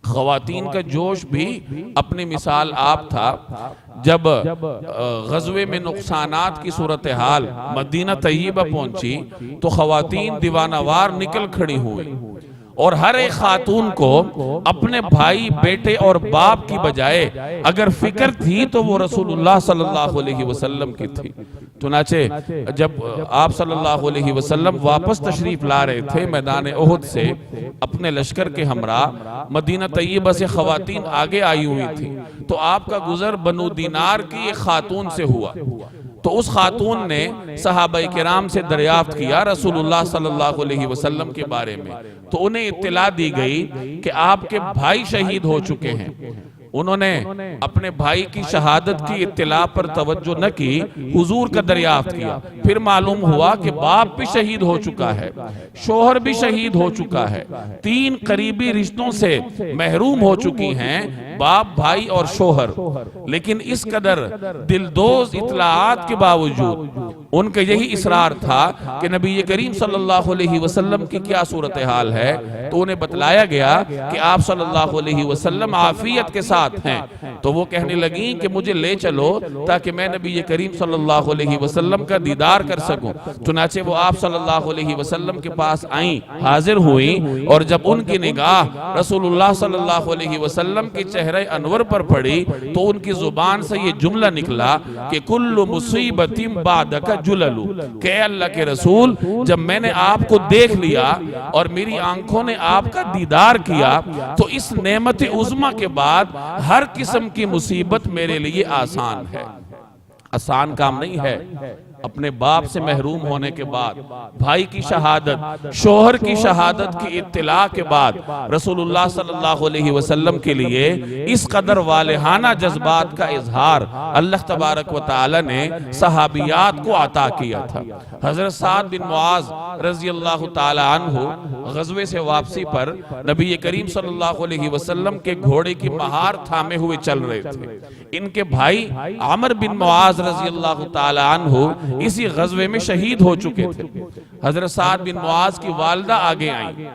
خواتین کا جوش بھی اپنی مثال آپ تھا۔ جب غزوے میں نقصانات کی صورتحال مدینہ طیبہ پہنچی تو خواتین دیوانہ وار نکل کھڑی ہوئی، اور ہر ایک خاتون کو اپنے بھائی، بیٹے اور باپ کی بجائے اگر فکر تھی تو وہ رسول اللہ صلی اللہ علیہ وسلم کی تھی۔ چنانچہ جب آپ صلی اللہ علیہ وسلم واپس تشریف لا رہے تھے میدان احد سے اپنے لشکر کے ہمراہ، مدینہ طیبہ سے خواتین آگے آئی ہوئی تھی، تو آپ کا گزر بنو دینار کی ایک خاتون سے ہوا۔ تو اس خاتون نے صحابہ کرام سے دریافت کیا رسول اللہ صلی اللہ علیہ وسلم کے بارے میں، تو انہیں اطلاع دی گئی کہ آپ کے بھائی شہید ہو چکے ہیں۔ انہوں نے اپنے بھائی کی شہادت کی اطلاع پر توجہ نہ کی، حضور کا دریافت کیا، پھر معلوم ہوا کہ باپ بھی شہید ہو چکا ہے، شوہر بھی شہید ہو چکا ہے، 3 قریبی رشتوں سے محروم ہو چکی ہیں، باپ، بھائی اور شوہر۔ لیکن اس قدر دلدوز اطلاعات کے باوجود ان کا یہی اصرار تھا کہ نبی کریم صلی اللہ علیہ وسلم کی کیا صورتحال ہے، تو انہیں بتلایا گیا کہ آپ صلی اللہ علیہ وسلم عافیت کے ساتھ ہیں۔ تو وہ کہنے لگیں کہ مجھے لے چلو تاکہ میں نبی کریم صلی اللہ علیہ وسلم کا دیدار کر سکوں۔ چنانچہ وہ آپ صلی اللہ علیہ وسلم کے پاس آئیں، حاضر ہوئیں، اور جب ان کی نگاہ رسول اللہ صلی اللہ علیہ وسلم کے چہرہ انور پر پڑی تو ان کی زبان سے یہ جملہ نکلا کہ کل مصیبت بعدک جلل، کہ اے اللہ کے رسول، جب میں نے آپ کو دیکھ لیا اور میری آنکھوں نے آپ کا دیدار کیا تو اس نعمت عظمہ کے بعد ہر قسم کی مصیبت میرے لیے آسان ہے۔ آسان کام نہیں ہے۔ اپنے باپ سے محروم ہونے کے بعد، بھائی کی شہادت، شوہر کی شہادت کی اطلاع کے بعد رسول اللہ صلی اللہ علیہ وسلم کے لیے اس قدر والہانہ جذبات کا اظہار اللہ تبارک و تعالی نے صحابیات کو عطا کیا تھا۔ حضرت سعد بن معاذ رضی اللہ تعالی عنہ غزوے سے واپسی پر نبی کریم صلی اللہ علیہ وسلم کے گھوڑے کی مہار تھامے ہوئے چل رہے تھے۔ ان کے بھائی عمر بن معاذ رضی اللہ تعالی عنہ اسی غزوے میں شہید ہو چکے تھے۔ حضرت سعد بن معاذ کی والدہ آگے آئیں۔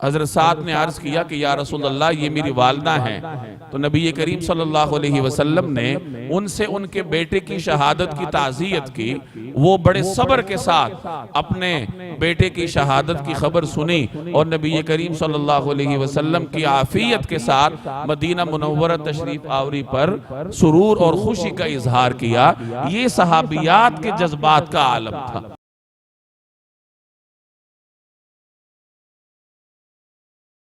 حضرت سعد نے عرض کیا کہ یا رسول اللہ، یہ میری والدہ ہیں۔ تو نبی کریم صلی اللہ علیہ وسلم نے ان سے ان کے بیٹے کی شہادت کی تعزیت کی۔ وہ بڑے صبر کے ساتھ اپنے بیٹے کی شہادت کی خبر سنی اور نبی کریم صلی اللہ علیہ وسلم کی عافیت کے ساتھ مدینہ منورہ تشریف آوری پر سرور اور خوشی کا اظہار کیا۔ یہ صحابیات کے جذبات کا عالم تھا۔